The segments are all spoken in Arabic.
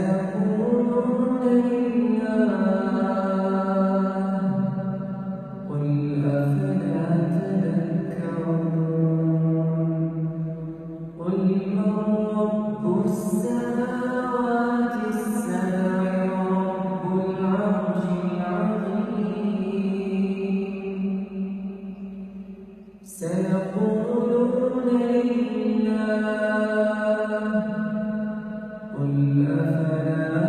سيقولون لله قل أفلا تذكرون قل من رب السماوات السبع ورب العرش العظيم سيقولون لله قل أفلا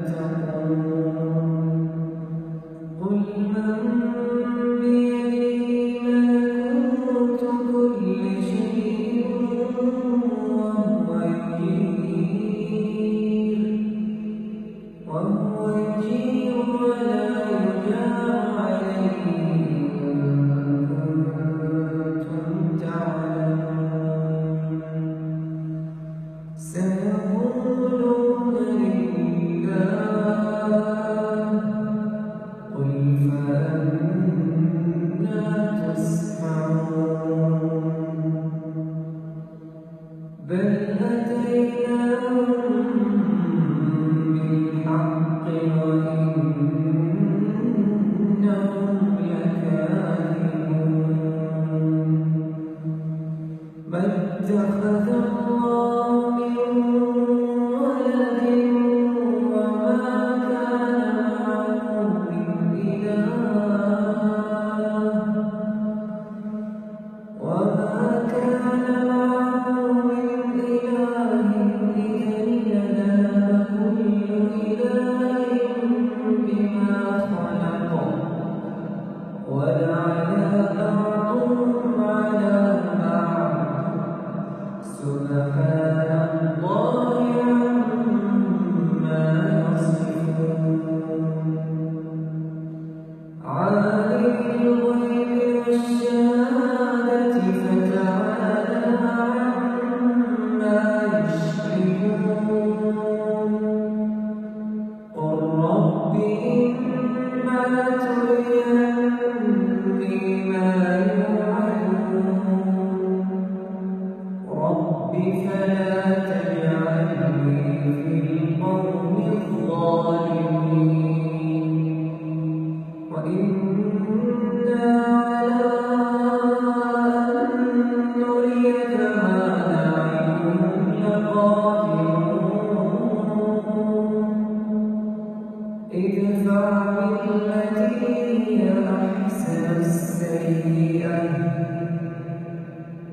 تتقون قل من بيده ملكوت كل شيء وهو يجير ولا يجار عليه إن كنتم تعلمون سيقولون لله قل فأنى تسحرون بل أتيناهم بالحق وإنهم لكاذبون ما اتخذ الله من ولد وما كان معه من إله إذا لذهب كل إله بما خلق ولعلى بعضهم على بعض سبحان الله عما يصفون عالم الغيب والشهادة فتعالى عما يشركون قل رب إما تريني ما يوعدون رب فلا تجعلني في القوم الظالمين وإنا على أن نريك ما نعدهم لقادرون ادفع بالتي هي أحسن السيئة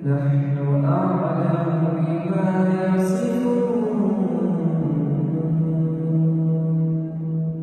نحن أعلم بما يصفون